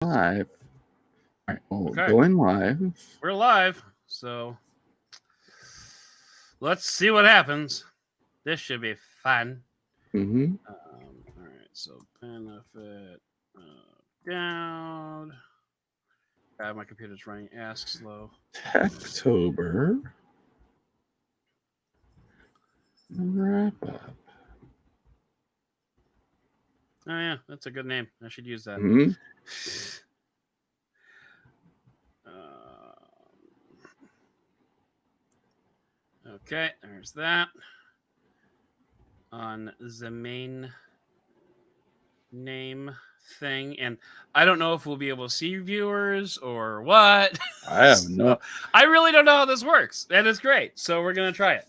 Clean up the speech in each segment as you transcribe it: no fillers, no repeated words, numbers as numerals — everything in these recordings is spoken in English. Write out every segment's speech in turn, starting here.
Live. All right. Well, Okay, going live. we're live, so let's see what happens. This should be fun. Mm-hmm. All right, so benefit down. God, my computer's running ass slow. October wrap up. Oh yeah, that's a good name. I should use that. Mm-hmm. Okay, there's that on the main name thing, and I don't know if we'll be able to see viewers or what. I have no. So I really don't know how this works, and it's great. So we're gonna try it.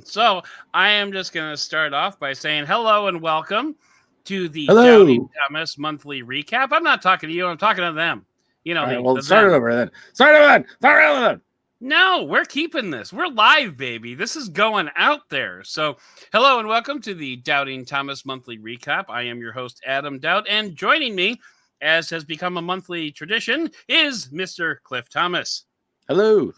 So I am just gonna start off by saying hello and welcome to the Doubting Hello. Thomas monthly recap. I'm not talking to you. I'm talking to them. You know, All right. the Well, start it them. over then. Start it over. Start it over then. No, we're keeping this. We're live, baby. This is going out there. So, hello and welcome to the Doubting Thomas monthly recap. I am your host, Adam Doubt, and joining me, as has become a monthly tradition, is Mr. Cliff Thomas. Hello.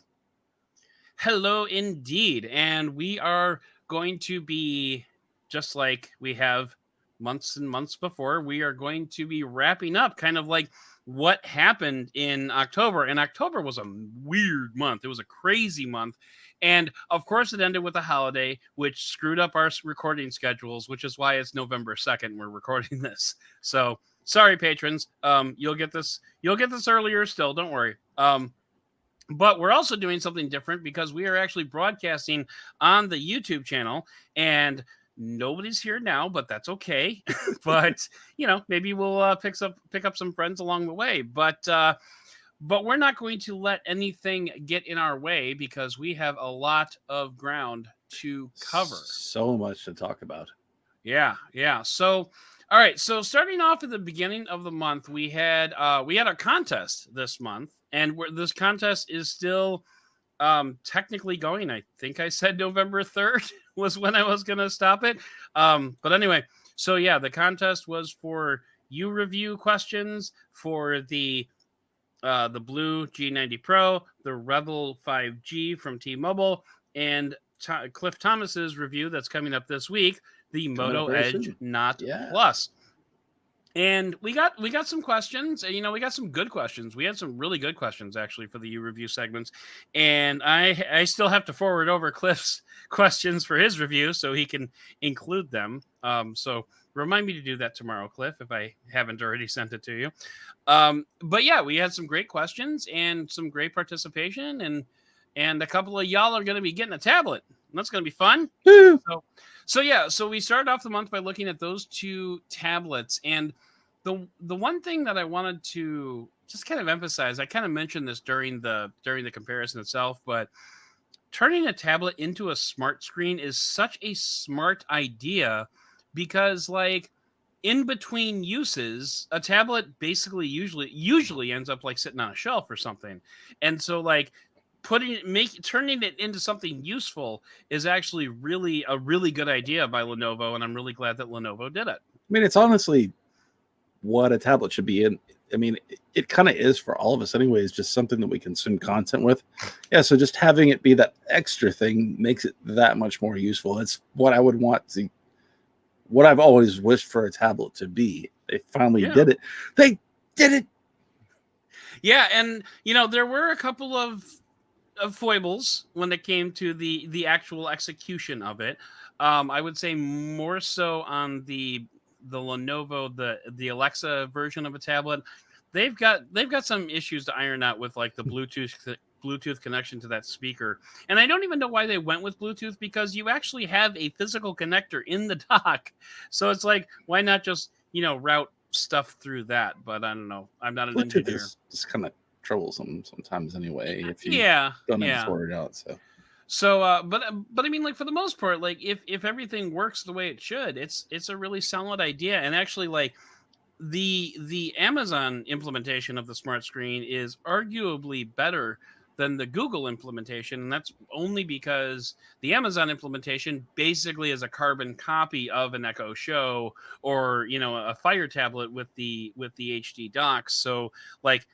Hello, indeed. And we are going to be, just like we have months and months before, we are going to be wrapping up kind of like what happened in October. And October was a weird month, it was a crazy month. And of course, it ended with a holiday, which screwed up our recording schedules, which is why it's November 2nd we're recording this. So sorry, patrons. You'll get this earlier still, don't worry. But we're also doing something different because we are actually broadcasting on the YouTube channel, and nobody's here now, but that's okay. But maybe we'll pick up some friends along the way. But we're not going to let anything get in our way because we have a lot of ground to cover. So much to talk about. Yeah. So, all right. So, starting off at the beginning of the month, we had a contest this month, and this contest is still technically going. I think I said November 3rd was when I was going to stop it. But anyway, so yeah, the contest was for you review questions for the Blue G90 Pro, the Rebel 5G from T-Mobile, and Cliff Thomas's review that's coming up this week, the Moto Edge Not Plus. And we got some questions. We got some good questions. We had some really good questions actually for the U review segments, and I still have to forward over Cliff's questions for his review so he can include them. So remind me to do that tomorrow, Cliff, if I haven't already sent it to you. But yeah, we had some great questions and some great participation, and a couple of y'all are going to be getting a tablet. That's going to be fun. So we started off the month by looking at those two tablets, and the one thing that I wanted to just kind of emphasize, I kind of mentioned this during the comparison itself, but turning a tablet into a smart screen is such a smart idea because, like, in between uses, a tablet basically usually ends up like sitting on a shelf or something, and so like turning it into something useful is actually a really good idea by Lenovo, and I'm really glad that Lenovo did it. I mean, it's honestly what a tablet should be in. I mean, it kind of is for all of us anyways, just something that we consume content with. Yeah, so just having it be that extra thing makes it that much more useful. That's what I would want to, what I've always wished for a tablet to be. They finally did it. They did it. Yeah, and there were a couple of foibles when it came to the actual execution of it. I would say more so on the Lenovo, the Alexa version of a tablet. They've got some issues to iron out with like the Bluetooth connection to that speaker. And I don't even know why they went with Bluetooth, because you actually have a physical connector in the dock. So it's like, why not just, route stuff through that? But I don't know. I'm not an Bluetooth engineer. is just kind of troublesome sometimes anyway if you don't have it sorted out. But I mean, like, for the most part, like if everything works the way it should, it's a really solid idea. And actually, like, the Amazon implementation of the smart screen is arguably better than the Google implementation, and that's only because the Amazon implementation basically is a carbon copy of an Echo Show or a Fire tablet with the HD docks. So like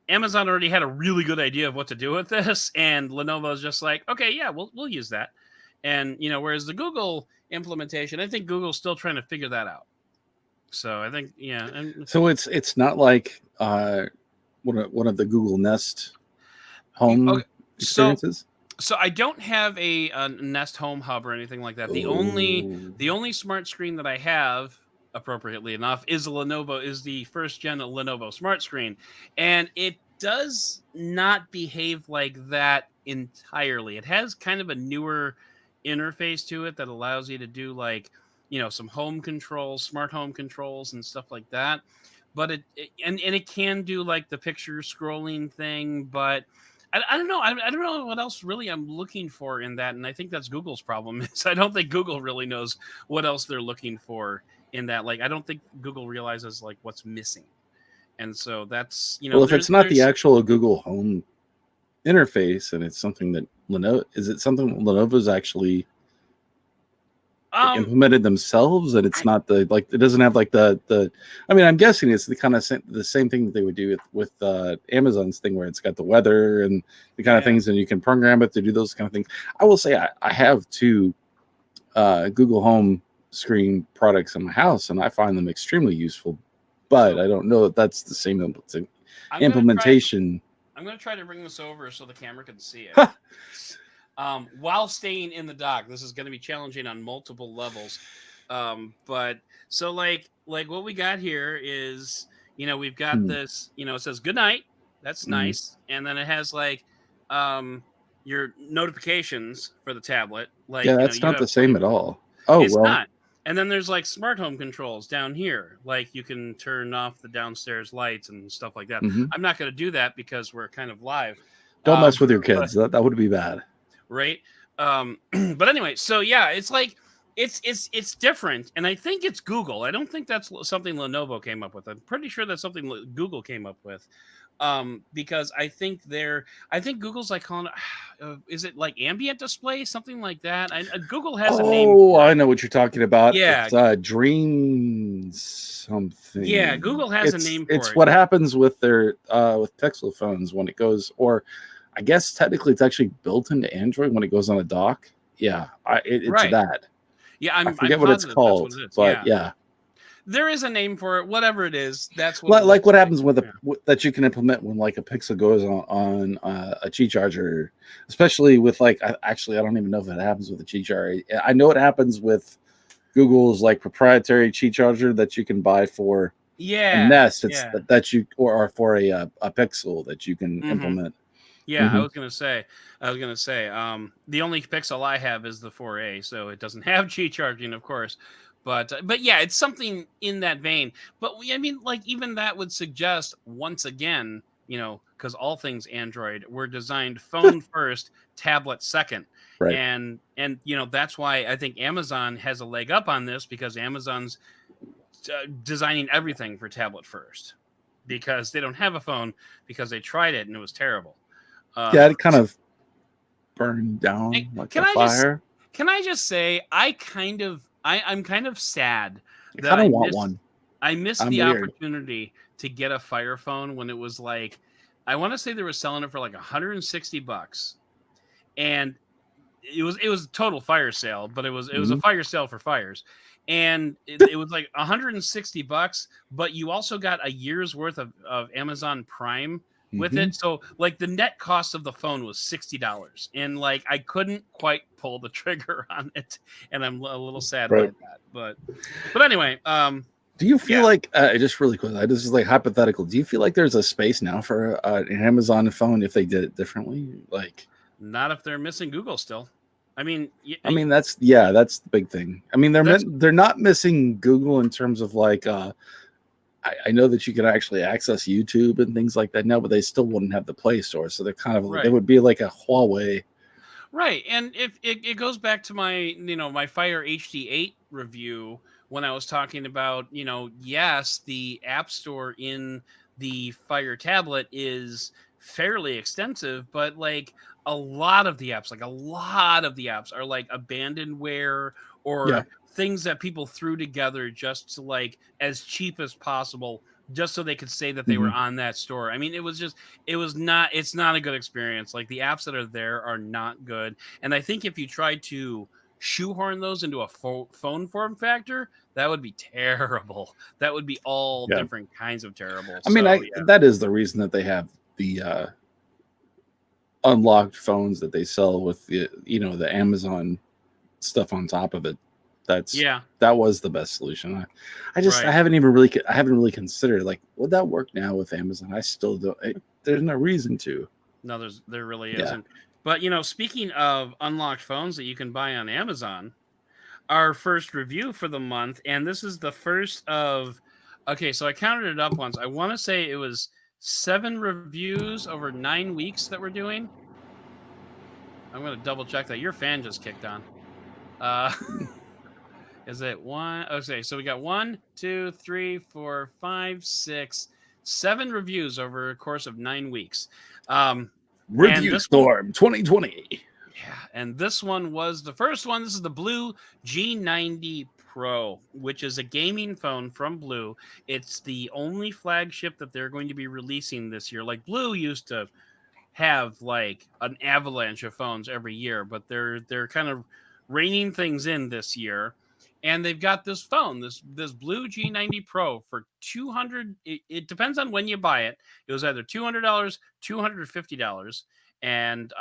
Amazon already had a really good idea of what to do with this, and Lenovo's just like, okay, yeah, we'll use that. And whereas the Google implementation, I think Google's still trying to figure that out. So I think, yeah. And So it's not like one of the Google Nest home okay, experiences. so I don't have a Nest Home Hub or anything like that. The only smart screen that I have, appropriately enough, is the first gen Lenovo smart screen, and it does not behave like that entirely. It has kind of a newer interface to it that allows you to do like some home controls, smart home controls, and stuff like that. But and it can do like the picture scrolling thing, but I don't know. I don't know what else really I'm looking for in that, and I think that's Google's problem. Is I don't think Google really knows what else they're looking for in that. Like, I don't think Google realizes like what's missing, and so that's Well, if it's not the actual Google Home interface, and it's something that Lenovo's actually implemented themselves, and it's not it doesn't have like the I mean, I'm guessing it's the same thing that they would do with Amazon's thing, where it's got the weather and the kind of things, and you can program it to do those kind of things. I will say I have two Google Home screen products in my house, and I find them extremely useful, but I don't know that that's the same implementation. I'm going to try to bring this over so the camera can see it. While staying in the dock. This is going to be challenging on multiple levels. But so like what we got here is, we've got this, it says good night. That's nice. And then it has like your notifications for the tablet. Like, that's not the same at all. Oh, it's not. And then there's like smart home controls down here. Like you can turn off the downstairs lights and stuff like that. I'm not going to do that because we're kind of live. Don't mess with your kids. That would be bad. Right. But anyway, so yeah, it's like it's different, and I think it's Google. I don't think that's something Lenovo came up with. I'm pretty sure that's something Google came up with, because I think Google's like calling it, is it like ambient display, something like that? Google has a name. Oh, I know what you're talking about. Yeah, it's Dream something. Yeah, Google has a name for it. It's what happens with their with Pixel phones when it goes, or I guess technically it's actually built into Android when it goes on a dock. Yeah, it's right. that. Yeah, I forget what it's called, but yeah. There is a name for it. Whatever it is, that's what. Like what happens with that you can implement when like a Pixel goes on a Qi charger, especially with like I don't even know if it happens with a Qi charger. I know it happens with Google's like proprietary Qi charger that you can buy for a Nest. It's that you or for a Pixel that you can implement. Yeah, I was gonna say, the only Pixel I have is the 4A, so it doesn't have Qi charging, of course. But yeah, it's something in that vein. But I mean, like even that would suggest once again, because all things Android were designed phone first, tablet second, right? And that's why I think Amazon has a leg up on this, because Amazon's designing everything for tablet first, because they don't have a phone, because they tried it and it was terrible. It kind of burned down like a fire. Can I just say, I'm kind of sad that I missed the opportunity to get a Fire phone when it was like, I want to say they were selling it for like $160, and it was a total fire sale, but it was a fire sale for fires, and it was like $160, but you also got a year's worth of Amazon Prime with it. So like the net cost of the phone was $60, and like I couldn't quite pull the trigger on it, and I'm a little sad about that. But anyway, do you feel like just really quick, this is like hypothetical, do you feel like there's a space now for an Amazon phone if they did it differently? Like, not if they're missing Google still. I mean that's the big thing. I mean, they're not missing Google in terms of like I know that you can actually access YouTube and things like that now, but they still wouldn't have the Play Store. So they're kind of they would be like a Huawei. Right. And if it goes back to my, my Fire HD8 review, when I was talking about, yes, the App Store in the Fire tablet is fairly extensive, but like a lot of the apps are like abandonware Yeah. or things that people threw together just to like as cheap as possible just so they could say that they were Mhm. on that store. I mean, it's not a good experience. Like the apps that are there are not good. And I think if you try to shoehorn those into a phone form factor, that would be terrible. That would be all Yeah. different kinds of terrible. I mean, So yeah. that is the reason that they have the unlocked phones that they sell with the the Amazon stuff on top of it. Yeah, That was the best solution. I right. haven't really considered like would that work now with Amazon. I still don't. There's no reason to. No, there really Yeah. isn't. But speaking of unlocked phones that you can buy on Amazon, our first review for the month, and this is the first of. Okay, so I counted it up once. I want to say it was 7 reviews over 9 weeks that we're doing. I'm gonna double check that. Your fan just kicked on. Uh, is it one? Okay, so we got 1, 2, 3, 4, 5, 6, 7 reviews over a course of 9 weeks. And Review this one, Storm 2020. yeah, and this one was the first one. This is the Blue G90 Pro, which is a gaming phone from Blue. It's the only flagship that they're going to be releasing this year. Like Blue used to have like an avalanche of phones every year, but they're kind of reining things in this year. And they've got this phone, this Blue G90 Pro for 200. It depends on when you buy it. It was either $200, $250, and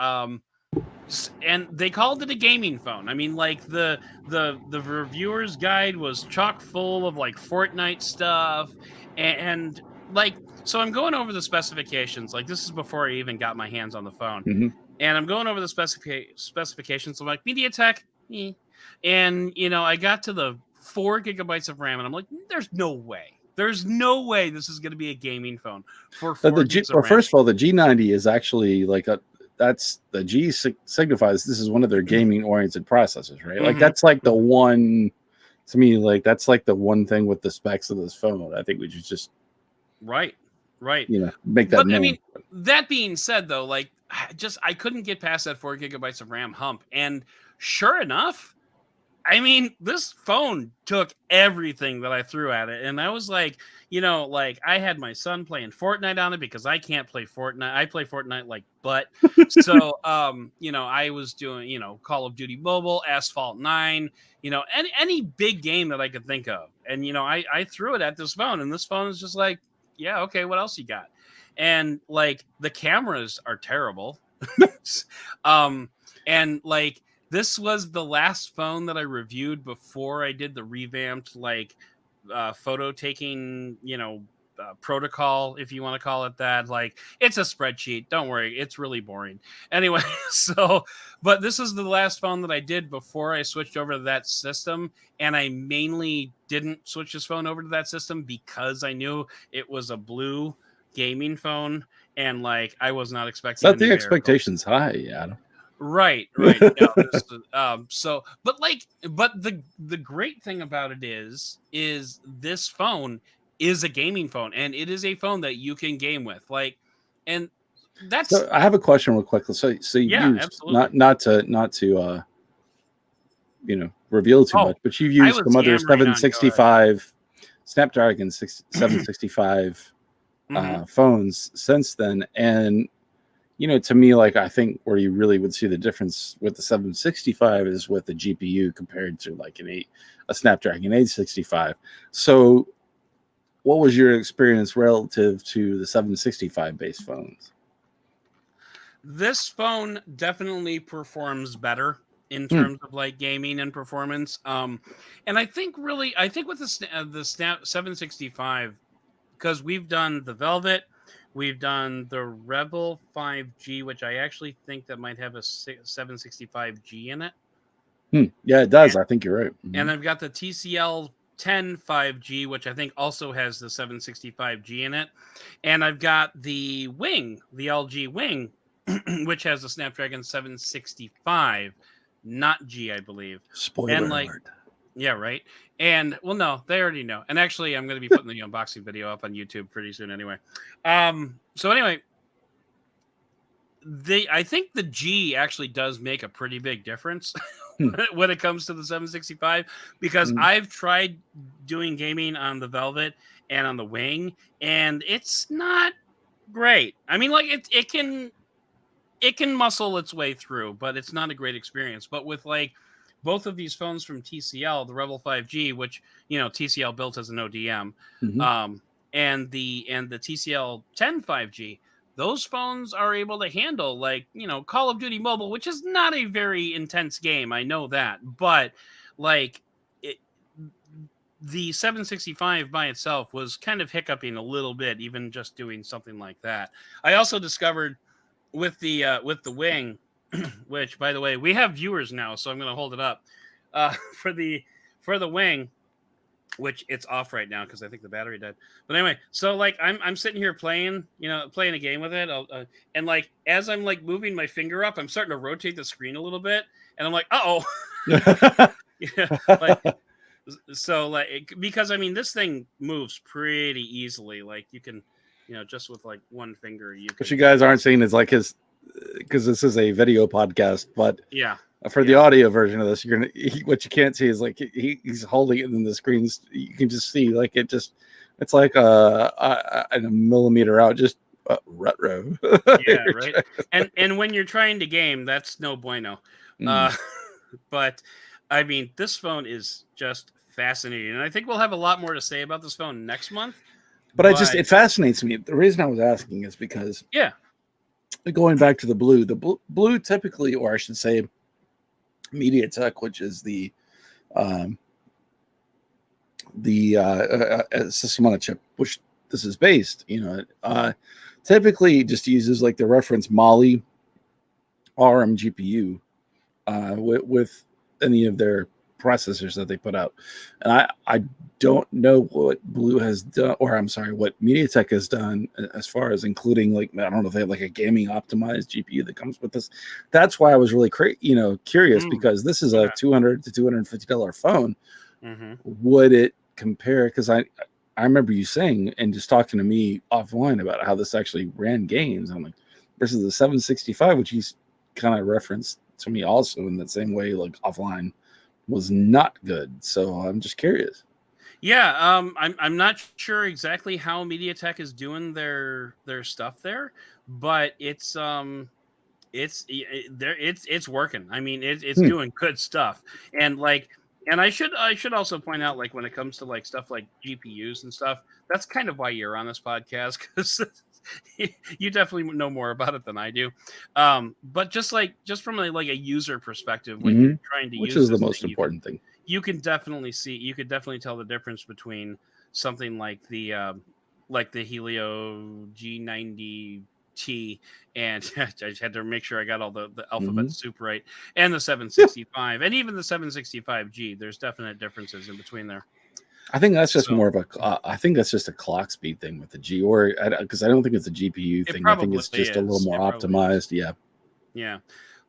they called it a gaming phone. I mean, like the reviewer's guide was chock full of like Fortnite stuff, and like so I'm going over the specifications. Like this is before I even got my hands on the phone, Mm-hmm. and I'm going over the specifications. I'm like MediaTek, and I got to the 4 gigabytes of RAM, and I'm like, there's no way this is going to be a gaming phone for 4 gigs of RAM. First of all, the G90 is actually like that's the signifies this is one of their gaming oriented processors, right? Like that's like the one to me, like that's like the one thing with the specs of this phone. I think we should just right. make that known. I mean, that being said, though, like I couldn't get past that 4 gigabytes of RAM hump, and sure enough, I mean, this phone took everything that I threw at it. And I was like, like I had my son playing Fortnite on it because I can't play Fortnite. I play Fortnite like butt. So, I was doing, Call of Duty Mobile, Asphalt 9, any big game that I could think of. And, I threw it at this phone, and this phone is just like, yeah, okay, what else you got? And like the cameras are terrible. And like, this was the last phone that I reviewed before I did the revamped photo taking, protocol, if you want to call it that. Like it's a spreadsheet. Don't worry, it's really boring. Anyway, but this is the last phone that I did before I switched over to that system, and I mainly didn't switch this phone over to that system because I knew it was a Blue gaming phone, and like I was not expecting. Set the expectations high, Adam. Right. Yeah, but the great thing about it is this phone is a gaming phone, and it is a phone that you can game with. Like, and that's. So I have a question real quick. So yeah, you absolutely. not to reveal too much, but you've used some other 765 Snapdragon 765 phones since then, and to me, like I think where you really would see the difference with the 765 is with the GPU compared to like a Snapdragon 865. So, what was your experience relative to the 765 base phones? This phone definitely performs better in terms of like gaming and performance. And I think with the Snap 765, because we've done the Velvet. We've done the Rebel 5G, which I actually think that might have a 765G in it. Yeah, it does. I think you're right. And I've got the TCL 10 5G, which I think also has the 765G in it. And I've got the Wing, the LG Wing, which has the Snapdragon 765, not G, I believe. Spoiler alert. Yeah, right. And well, no, they already know. And actually, I'm going to be putting the unboxing video up on YouTube pretty soon anyway. So anyway, I think the G actually does make a pretty big difference Hmm. when it comes to the 765, because Mm. I've tried doing gaming on the Velvet and on the Wing, and it's not great. I mean, like it can muscle its way through, but it's not a great experience. But with like both of these phones from TCL, the Rebel 5G, which TCL built as an ODM, Mhm. and the TCL 10 5G, those phones are able to handle like Call of Duty Mobile, which is not a very intense game. I know that, but like it, the 765 by itself was kind of hiccuping a little bit, even just doing something like that. I also discovered with the Wing, which by the way we have viewers now, so I'm going to hold it up for the Wing, which it's off right now because I think the battery died. But anyway, so like I'm sitting here playing, playing a game with it, and like as I'm like moving my finger up, I'm starting to rotate the screen a little bit, and I'm like, oh, yeah, like so like because I mean this thing moves pretty easily. Like you can, just with like one finger, you What can. you guys aren't seeing is like his, because this is a video podcast, but Yeah. for the audio version of this, what you can't see is like he's holding it in the screens. You can just see like it's like a millimeter out, just retro. Yeah, right. And when you're trying to game, that's no bueno. Mm. But I mean, this phone is just fascinating, and I think we'll have a lot more to say about this phone next month. But it fascinates me. The reason I was asking is because yeah, going back to the blue typically, or I should say, MediaTek, which is the system on a chip, which this is based, typically just uses like the reference Mali ARM GPU with any of their processors that they put out. And I don't know what Blue has done, or I'm sorry, what MediaTek has done as far as including like, I don't know if they have like a gaming optimized GPU that comes with this. That's why I was really curious, because this is a $200 to $250 phone. Mm-hmm. Would it compare? Because I remember you saying and just talking to me offline about how this actually ran games. I'm like, versus the 765, which he's kind of referenced to me also in that same way, like offline, was not good. So I'm just curious. Yeah, I'm not sure exactly how MediaTek is doing their stuff there, but it's working. I mean, it's doing good stuff, and like. And I should also point out, like when it comes to like stuff like GPUs and stuff, that's kind of why you're on this podcast, because you definitely know more about it than I do. But just from a user perspective, when you're trying to which use is the this most thing, important thing, you can definitely tell the difference between something like the Helio G90T, and I just had to make sure I got all the alphabet soup right, and the 765, and even the 765G. There's definite differences in between there. I think that's just more of a. I think that's just a clock speed thing with the G, or because I don't think it's a GPU thing. I think it's just a little more optimized. Yeah. Yeah.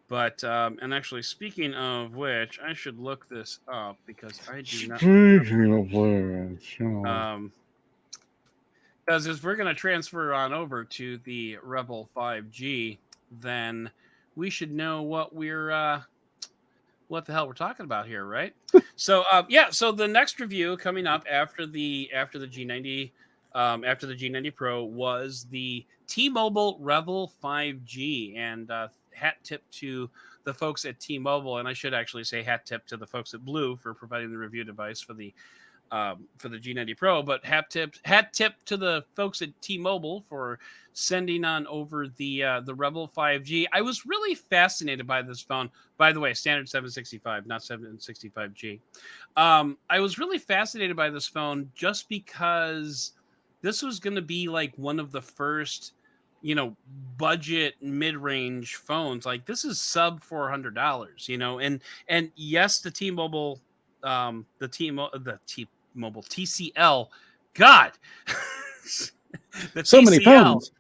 But and actually, speaking of which, I should look this up because I do not. Because if we're going to transfer on over to the Rebel 5G, then we should know what what the hell we're talking about here, right? So so the next review coming up after the G90 after the G90 Pro was the T-Mobile Rebel 5G, and hat tip to the folks at T-Mobile, and I should actually say hat tip to the folks at Blue for providing the review device for the G90 Pro, but hat tip to the folks at T-Mobile for sending on over the Rebel 5G. I was really fascinated by this phone. By the way, standard 765, not 765G. I was really fascinated by this phone just because this was going to be like one of the first, budget mid-range phones. Like this is sub $400, and yes, the T-Mobile Mobile TCL. God, Many phones.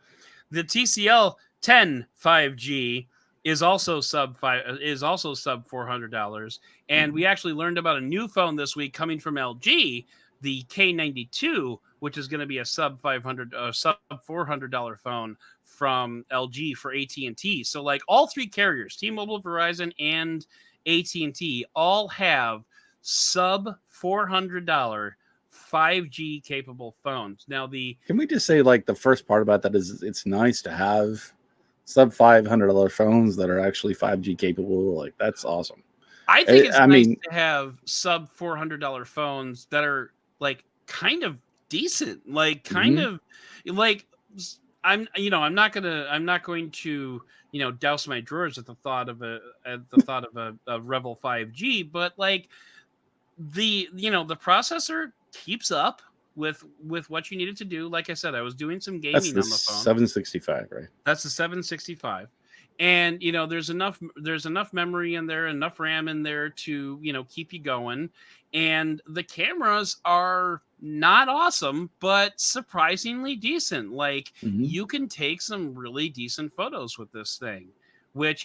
The TCL 10 5G is also sub $400, and we actually learned about a new phone this week coming from LG, the K92 which is going to be a sub $400 phone from LG for AT&T. So like all three carriers, T-Mobile, Verizon, and AT&T, all have sub $400 5G capable phones. Now can we just say like the first part about that is it's nice to have sub $500 phones that are actually 5G capable. Like that's awesome. I think it's nice to have sub $400 phones that are like kind of decent, like kind of like I'm not going to douse my drawers at the thought of a Rebel 5G, but like the processor keeps up with what you needed to do. Like I said, I was doing some gaming on the phone. 765, right? That's the 765. And there's enough memory in there, enough RAM in there to keep you going. And the cameras are not awesome, but surprisingly decent. Like you can take some really decent photos with this thing.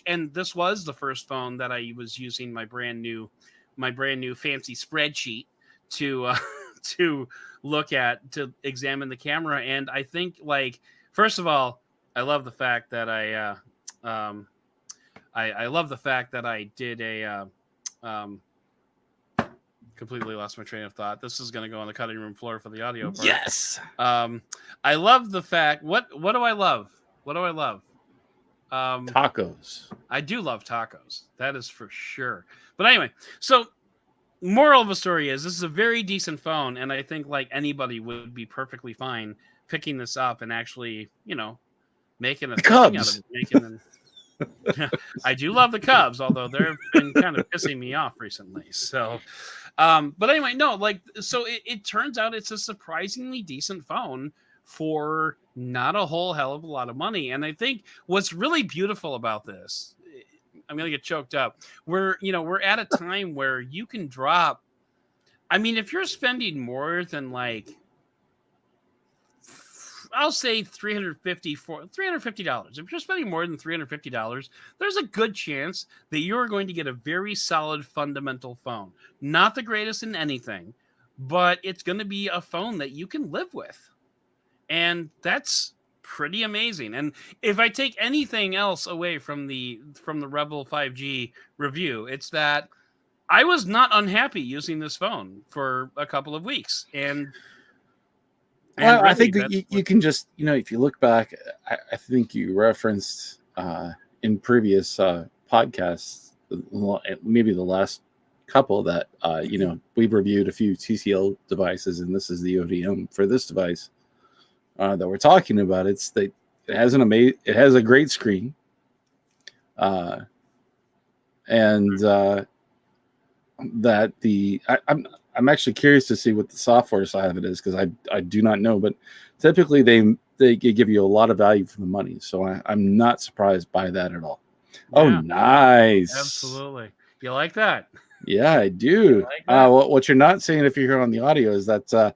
And this was the first phone that I was using my brand new fancy spreadsheet to to look at, to examine the camera. And I think, like, first of all, I love the fact that I love the fact that I did a completely lost my train of thought. This is going to go on the cutting room floor for the audio part. Yes. I love the fact. What do I love? What do I love? Tacos. I do love tacos. That is for sure. But anyway, so moral of the story is this is a very decent phone, and I think like anybody would be perfectly fine picking this up and actually, making a thing out of it. I do love the Cubs, although they've been kind of pissing me off recently. So, but anyway, no, like, so it turns out it's a surprisingly decent phone for not a whole hell of a lot of money. And I think what's really beautiful about this, I'm going to get choked up. We're at a time where you can drop. I mean, if you're spending more than like, I'll say $350. If you're spending more than $350, there's a good chance that you're going to get a very solid fundamental phone. Not the greatest in anything, but it's going to be a phone that you can live with. And that's pretty amazing. And if I take anything else away from the Rebel 5G review, it's that I was not unhappy using this phone for a couple of weeks. And well, really, I think you can just, if you look back, I think you referenced in previous podcasts, maybe the last couple, that, we've reviewed a few TCL devices, and this is the ODM for this device that we're talking about. It has a great screen, and that I'm actually curious to see what the software side of it is, because I do not know, but typically they give you a lot of value for the money, so I'm not surprised by that at all. Yeah. Oh, nice! Absolutely, you like that? Yeah, I do. Like what you're not seeing if you're here on the audio is that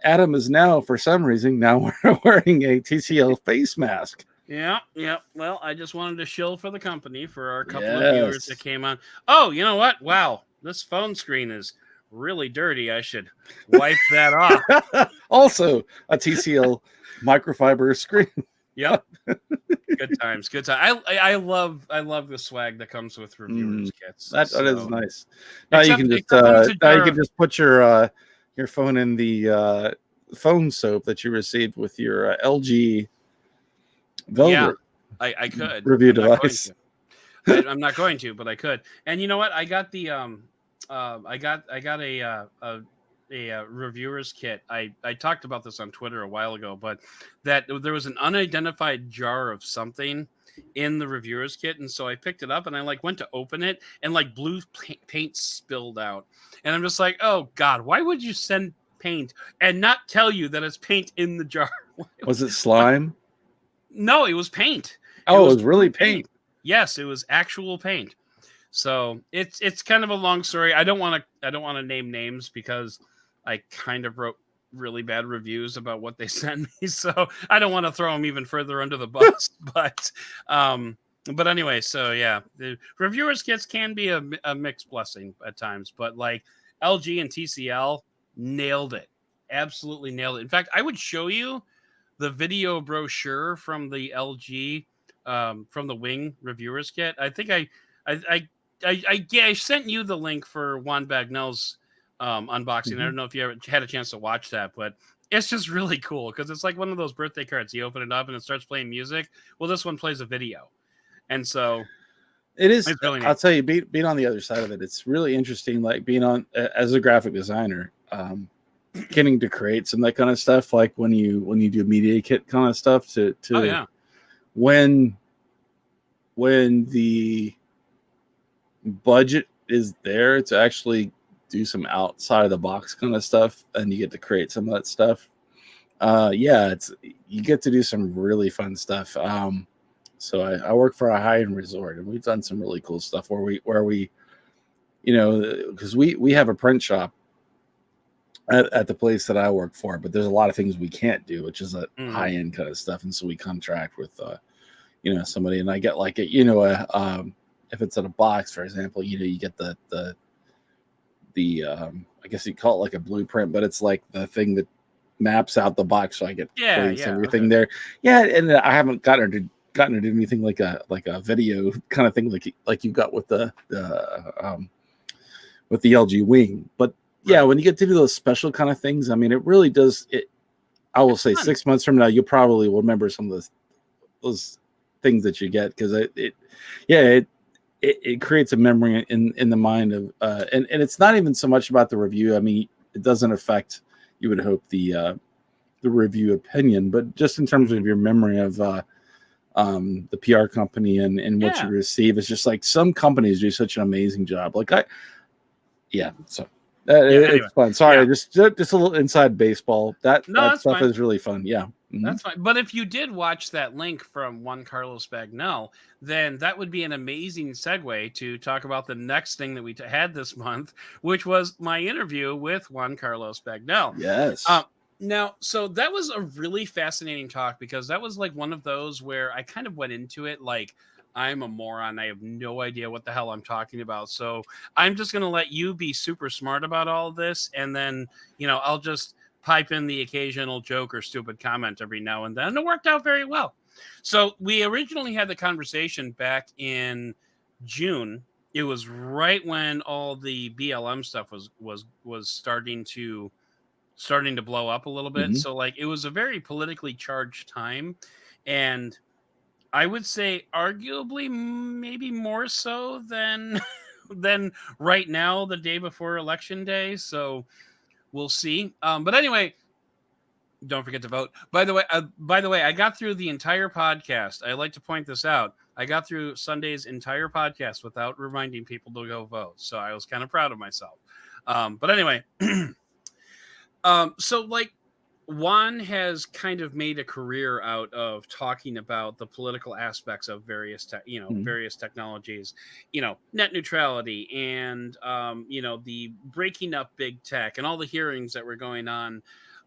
Adam is now, for some reason, wearing a TCL face mask. Yeah. Well, I just wanted to shill for the company for our couple of viewers that came on. Oh, you know what? Wow, this phone screen is really dirty. I should wipe that off. Also, a TCL microfiber screen. Yep. Good times. I love the swag that comes with reviewers kits. That is nice. Now you can just put your phone in the phone soap that you received with your LG Velvet. Yeah, I could review device. I'm not going to, but I could. And you know what? I got the I got a reviewer's kit. I talked about this on Twitter a while ago, but that there was an unidentified jar of something in the reviewer's kit, and so I picked it up and I went to open it, and blue paint spilled out, and I'm just like, oh God, why would you send paint and not tell you that it's paint in the jar? Was it slime? No, it was paint. Oh, it was really paint. Yes, it was actual paint. So it's kind of a long story. I don't want to name names because I kind of wrote really bad reviews about what they sent me. So I don't want to throw them even further under the bus. But anyway, so yeah, the reviewers kits can be a mixed blessing at times. But LG and TCL nailed it absolutely nailed it. In fact, I would show you the video brochure from the LG, from the Wing Reviewers Kit. I think I, I sent you the link for Juan Bagnell's unboxing. I don't know if you ever had a chance to watch that, but it's just really cool because it's like one of those birthday cards. You open it up and it starts playing music. Well, this one plays a video, and so it is. it's really neat. I'll tell you, being on the other side of it, it's really interesting. Like being on as a graphic designer, getting to create some of that kind of stuff. Like when you do media kit kind of stuff to Oh yeah. when the budget is there to actually do some outside of the box kind of stuff, and you get to create some of that stuff. You get to do some really fun stuff. So I work for a high-end resort, and we've done some really cool stuff where we because we have a print shop at the place that I work for, but there's a lot of things we can't do, which is a high-end kind of stuff, and so we contract with somebody, and I get like if it's in a box, for example, you get the I guess you call it like a blueprint, but it's like the thing that maps out the box, so I get everything there. Yeah, and I haven't gotten to do anything like a video kind of thing like you got with the LG Wing, but yeah, when you get to do those special kind of things, I mean, it really does. I will say 6 months from now, you probably will remember some of those things that you get because it creates a memory in the mind of and it's not even so much about the review. I mean, it doesn't affect, you would hope, the review opinion, but just in terms of your memory of the PR company and what you receive. It's just like some companies do such an amazing job. Like so anyway. it's fun. Sorry, just a little inside baseball. That stuff fine. is really fun. Yeah. That's fine. But if you did watch that link from Juan Carlos Bagnell, then that would be an amazing segue to talk about the next thing that we had this month, which was my interview with Juan Carlos Bagnell. Yes. Now, so that was a really fascinating talk because that was like one of those where I kind of went into it like, I'm a moron. I have no idea what the hell I'm talking about. So I'm just going to let you be super smart about all of this. And then, I'll just pipe in the occasional joke or stupid comment every now and then. And it worked out very well. So we originally had the conversation back in June. It was right when all the BLM stuff was starting to blow up a little bit. So like it was a very politically charged time. And I would say arguably maybe more so than right now, the day before Election Day. So we'll see. But anyway, don't forget to vote. By the way, I got through the entire podcast. I like to point this out. I got through Sunday's entire podcast without reminding people to go vote. So I was kind of proud of myself. But anyway, so like Juan has kind of made a career out of talking about the political aspects of various various technologies, net neutrality and the breaking up big tech and all the hearings that were going on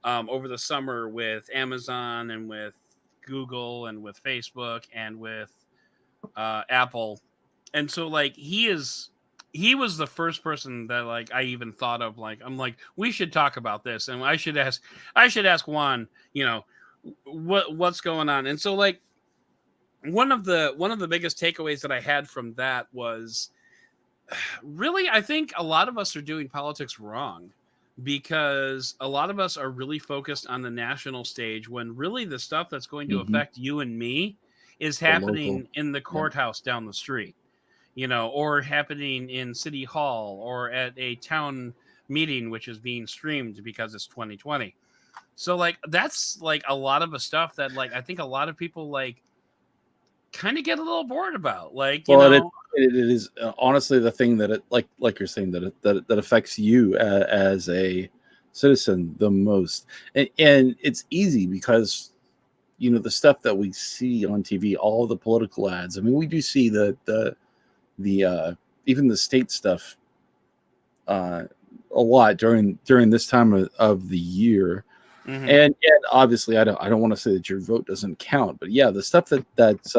over the summer with Amazon and with Google and with Facebook and with Apple. And so like he was the first person that like I even thought of. Like I'm like, we should talk about this, and I should ask Juan, what's going on. And so like one of the biggest takeaways that I had from that was really, I think a lot of us are doing politics wrong because a lot of us are really focused on the national stage when really the stuff that's going to affect you and me is happening in the courthouse down the street. Or happening in City Hall or at a town meeting, which is being streamed because it's 2020. So like, that's like a lot of the stuff that like, I think a lot of people like kind of get a little bored about. Like, it is honestly the thing that it like you're saying that affects you as a citizen the most. And it's easy because, the stuff that we see on TV, all the political ads. I mean, we do see the even the state stuff a lot during this time of the year, and obviously I don't want to say that your vote doesn't count, but yeah, the stuff that's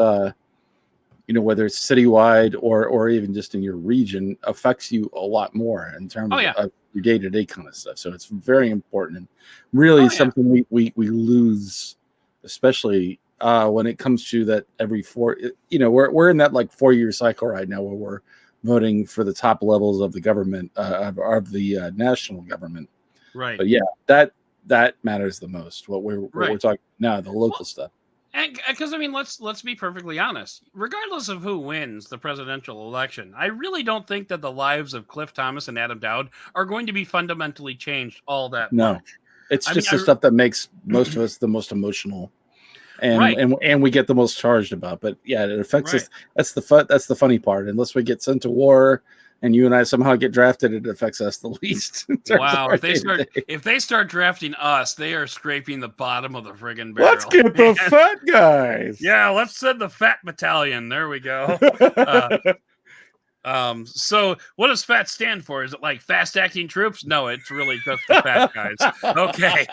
whether it's citywide or even just in your region, affects you a lot more in terms of your day-to-day kind of stuff. So it's very important, and really something we lose, especially when it comes to that every we're in that like 4-year cycle right now where we're voting for the top levels of the government, of the national government. Right. But yeah, that matters the most. What we're talking now, the local stuff. And because I mean, let's be perfectly honest. Regardless of who wins the presidential election, I really don't think that the lives of Cliff Thomas and Adam Dowd are going to be fundamentally changed all that much. It's just the stuff that makes most of us the most emotional, and Right. and we get the most charged about. But yeah, it affects us. That's the funny part. Unless we get sent to war, and you and I somehow get drafted, it affects us the least. Wow, if they start drafting us, they are scraping the bottom of the friggin' barrel. Let's get the fat guys. Yeah, let's send the fat battalion. There we go. So what does FAT stand for? Is it like fast acting troops? No, it's really just the fat guys. Okay.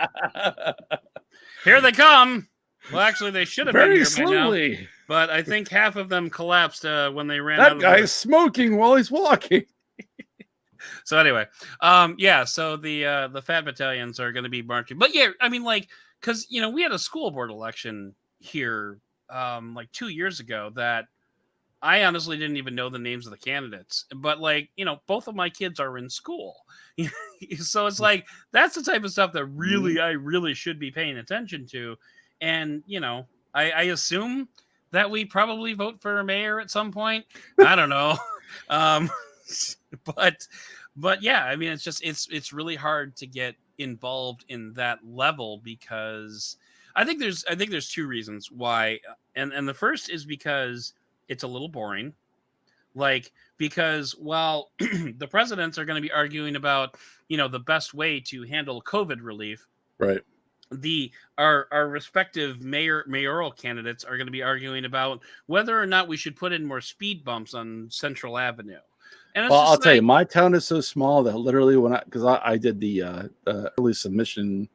Here they come. Well, actually, they should have been here slowly. By now, but I think half of them collapsed when they ran. That guy's smoking while he's walking. So anyway, so the fat battalions are going to be marching. But yeah, I mean, like, because we had a school board election here like 2 years ago that I honestly didn't even know the names of the candidates. But like, both of my kids are in school, so it's like that's the type of stuff that I really should be paying attention to. And, I assume that we probably vote for a mayor at some point. I don't know. But yeah, I mean, it's really hard to get involved in that level because I think there's two reasons why. And the first is because it's a little boring. Like, because while the presidents are going to be arguing about, the best way to handle COVID relief. Right. Our respective mayoral candidates are going to be arguing about whether or not we should put in more speed bumps on Central Avenue. And I'll tell you, my town is so small that literally because I did the early submission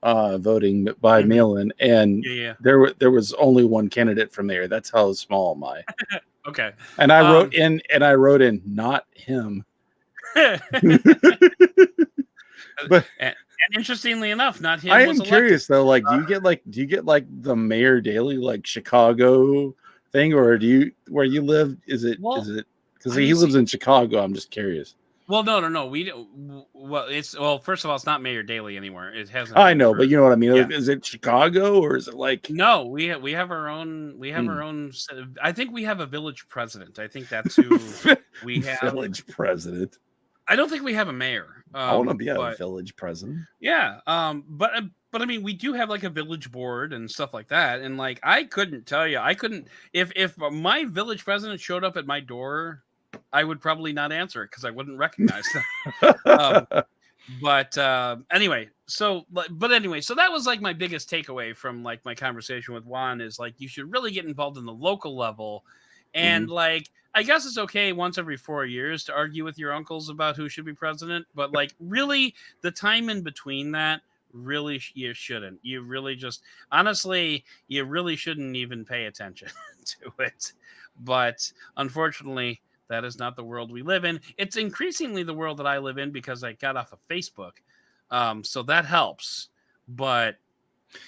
voting by mail-in, and there was only one candidate for mayor. That's how small am I. Okay. And I wrote in not him. But and interestingly enough, not him. I am curious though. Like, do you get like the Mayor Daily like Chicago thing, or where you live? Is it because he lives in Chicago? I'm just curious. Well, no. We first of all, it's not Mayor Daily anymore. It hasn't. I know, but you know what I mean. Yeah. Is it Chicago or is it like? No, we have our own. We have our own. I think we have a village president. I think that's who we have. Village president. I don't think we have a mayor. I want to be a village president. Yeah. But I mean, we do have like a village board and stuff like that. And like, I couldn't tell you, if my village president showed up at my door, I would probably not answer it because I wouldn't recognize them. Anyway, so that was like my biggest takeaway from like my conversation with Juan is like, you should really get involved in the local level. And like, I guess it's okay once every 4 years to argue with your uncles about who should be president. But like, really, the time in between that, really, you shouldn't. You really just, honestly, you really shouldn't even pay attention to it. But unfortunately, that is not the world we live in. It's increasingly the world that I live in because I got off of Facebook. So that helps. But,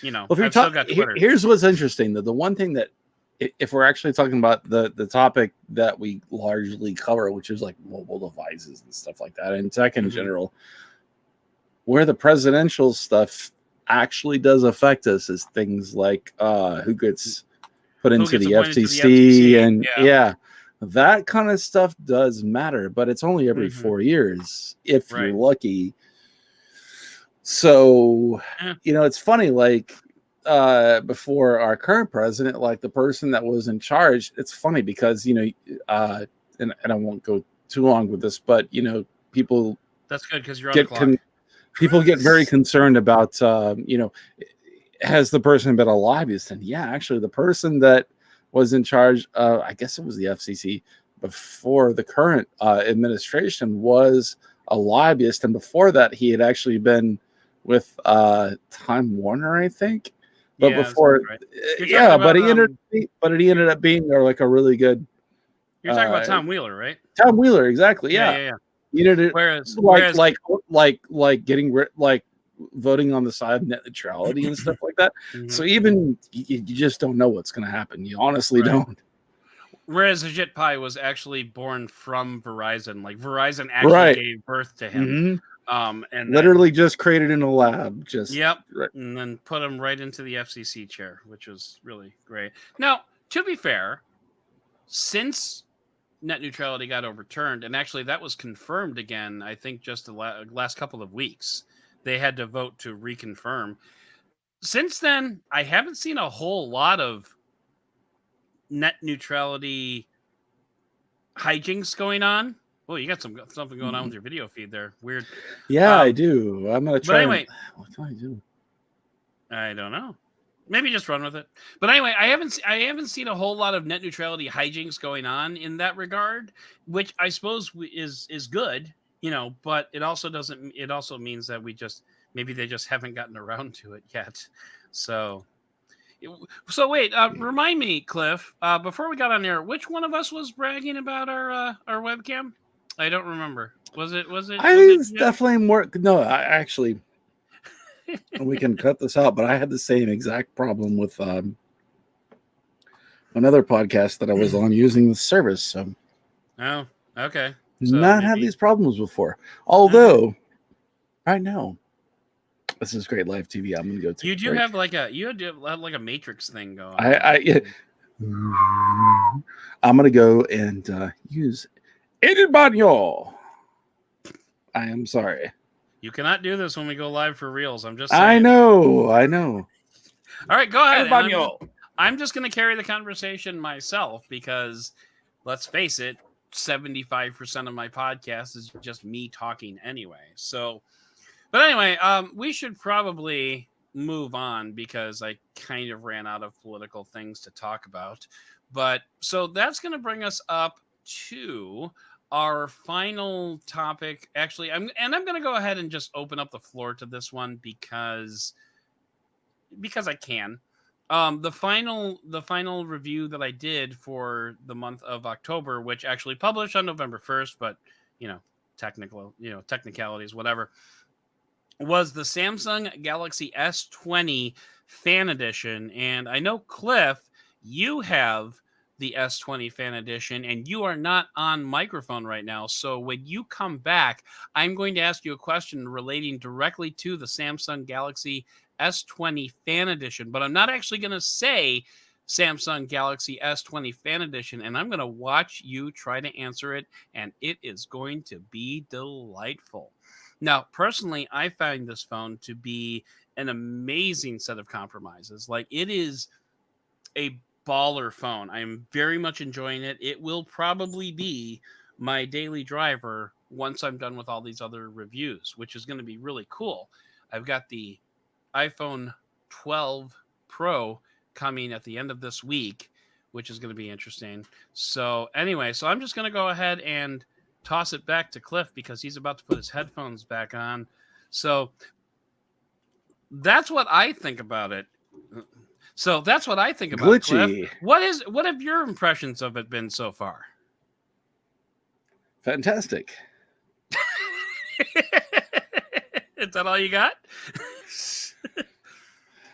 I've still got Twitter. Here's what's interesting, though. The one thing that, if we're actually talking about the topic that we largely cover, which is like mobile devices and stuff like that, and tech in general, where the presidential stuff actually does affect us is things like who gets put into the FCC and that kind of stuff does matter, but it's only every 4 years if you're lucky. So, it's funny, like before our current president, like the person that was in charge, it's funny because, and I won't go too long with this, but, people. That's good because you're on the clock. People get very concerned about, has the person been a lobbyist? And actually the person that was in charge, I guess it was the FCC before the current administration, was a lobbyist. And before that, he had actually been with Time Warner, I think. But Yeah, before, sounds right. You're talking yeah, about but he ended up being like a really good you're talking about Tom Wheeler, right? Tom Wheeler. Exactly. Yeah, Yeah. yeah, yeah. You know, Whereas like getting like voting on the side of net neutrality and stuff like that. Mhm. So even you just don't know what's going to happen. You honestly Right. don't. Whereas Ajit Pai was actually born from Verizon. Like Verizon actually Right. gave birth to him. And Literally just created in a lab. Just yep. right. And then put him right into the FCC chair, which was really great. Now, to be fair, since net neutrality got overturned, and actually that was confirmed again, I think just the last couple of weeks, they had to vote to reconfirm. Since then, I haven't seen a whole lot of net neutrality hijinks going on. Oh, you got something going on with your video feed there. Weird. Yeah, I do. I'm gonna try. But anyway, what do I do? I don't know. Maybe just run with it. But anyway, I haven't seen a whole lot of net neutrality hijinks going on in that regard, which I suppose is good, you know. But it also doesn't. It also means that maybe they just haven't gotten around to it yet. So wait, remind me, Cliff, before we got on there, which one of us was bragging about our webcam? I don't remember. Was it? I think it's definitely more. No, I actually, we can cut this out. But I had the same exact problem with another podcast that I was on using the service. So, oh, okay. So not had these problems before. Although, right now, this is great live TV. I'm gonna go take. You do break. have like a Matrix thing going. I'm gonna go and use El Bagnell. I am sorry. You cannot do this when we go live for reels. I'm just saying. I know. All right, go ahead. I'm just going to carry the conversation myself because, let's face it, 75% of my podcast is just me talking anyway. So, but anyway, we should probably move on because I kind of ran out of political things to talk about. But so that's going to bring us up to our final topic. Actually, I'm going to go ahead and just open up the floor to this one because I can. The final review that I did for the month of October, which actually published on November 1st, but technicalities, whatever, was the Samsung Galaxy S20 Fan Edition. And I know, Cliff, you have the S20 Fan Edition, and you are not on microphone right now. So when you come back, I'm going to ask you a question relating directly to the Samsung Galaxy S20 Fan Edition, but I'm not actually going to say Samsung Galaxy S20 Fan Edition, and I'm going to watch you try to answer it, and it is going to be delightful. Now, personally, I find this phone to be an amazing set of compromises. Like, it is a baller phone. I am very much enjoying it. It will probably be my daily driver once I'm done with all these other reviews, which is going to be really cool. I've got the iPhone 12 Pro coming at the end of this week, which is going to be interesting. So anyway, I'm just going to go ahead and toss it back to Cliff because he's about to put his headphones back on. So that's what I think about it. Glitchy. Cliff. What have your impressions of it been so far? Fantastic. Is that all you got?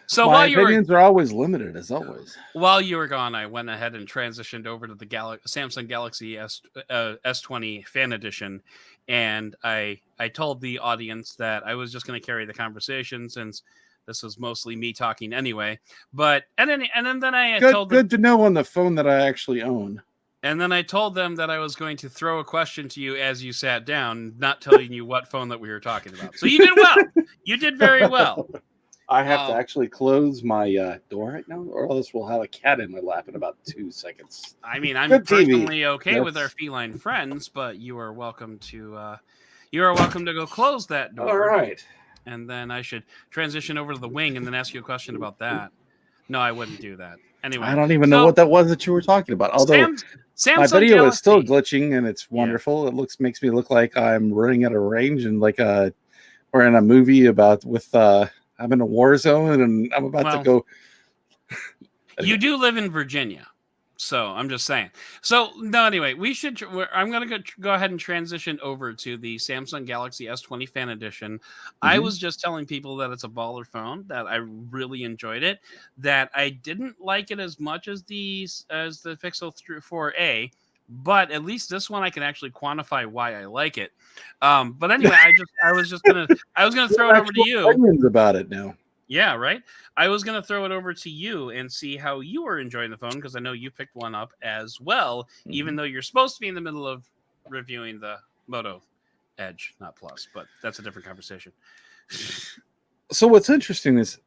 So my opinions are always limited, as always. While you were gone, I went ahead and transitioned over to the Samsung Galaxy S20 Fan Edition, and I told the audience that I was just going to carry the conversation since this was mostly me talking anyway. But and then I told them, good to know on the phone that I actually own. And then I told them that I was going to throw a question to you as you sat down, not telling you what phone that we were talking about. So you did well. You did very well. I have to actually close my door right now, or else we'll have a cat in my lap in about 2 seconds. I mean, I'm personally okay with our feline friends, but you are welcome to go close that door. All right. And then I should transition over to the wing and then ask you a question about that. No, I wouldn't do that. Anyway, I don't even know what that was that you were talking about. Although Samsung my video Galaxy is still glitching and it's wonderful. Yeah. It makes me look like I'm running at a range and or in a movie I'm in a war zone and I'm about to go You do live in Virginia. So I'm just saying. So no, anyway, I'm going to go ahead and transition over to the Samsung Galaxy S20 Fan Edition. I was just telling people that it's a baller phone, that I really enjoyed it, that I didn't like it as much as the Pixel 4a, but at least this one I can actually quantify why I like it. But anyway, I was gonna throw it over to you. Opinions about it now. Yeah, right. I was going to throw it over to you and see how you were enjoying the phone, because I know you picked one up as well, even though you're supposed to be in the middle of reviewing the Moto Edge, not Plus, but that's a different conversation. So what's interesting is,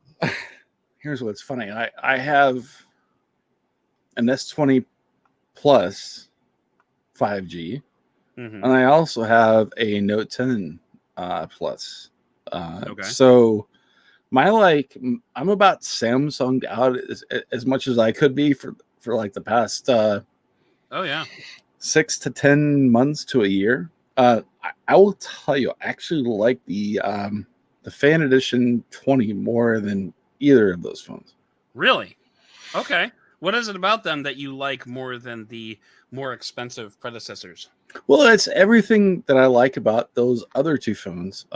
here's what's funny. I have an S20 Plus 5G, and I also have a Note 10 Plus. Okay. So I'm about Samsunged out as much as I could be for like the past 6 to 10 months to a year. I will tell you, I actually like the Fan Edition 20 more than either of those phones. Really? Okay. What is it about them that you like more than the more expensive predecessors? Well, it's everything that I like about those other two phones,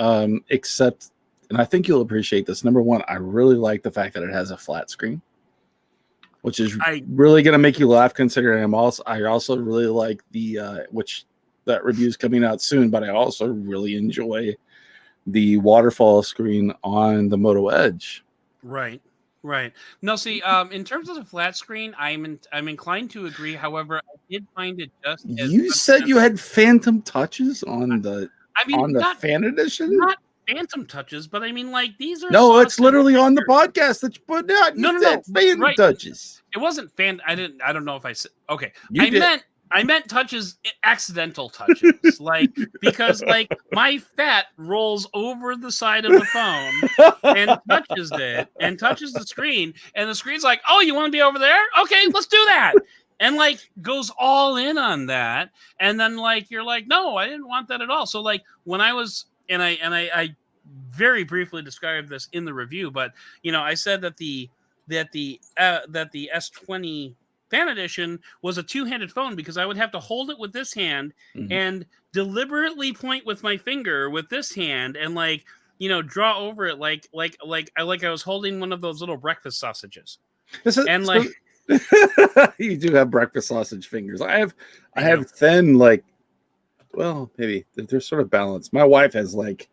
except. And I think you'll appreciate this. Number one, I really like the fact that it has a flat screen, which is really going to make you laugh. Considering I also really like which that review is coming out soon. But I also really enjoy the waterfall screen on the Moto Edge. Right. No, see, in terms of the flat screen, I'm inclined to agree. However, I did find it just. You said you had phantom touches on the Fan Edition. Not phantom touches, but I mean, like, these are it's literally on the podcast that you put out. No, phantom touches. It wasn't I don't know if I said. Okay, I meant touches, accidental touches, like, because like my fat rolls over the side of the phone and touches it and touches the screen, and the screen's like, oh, you want to be over there? Okay, let's do that. And like goes all in on that, and then like you're like, no, I didn't want that at all. So like when I was. And I very briefly described this in the review, but I said that the S20 Fan Edition was a two-handed phone, because I would have to hold it with this hand and deliberately point with my finger with this hand and like draw over it like I was holding one of those little breakfast sausages. You do have breakfast sausage fingers. I have thin, like. Well, maybe they're sort of balanced. My wife has like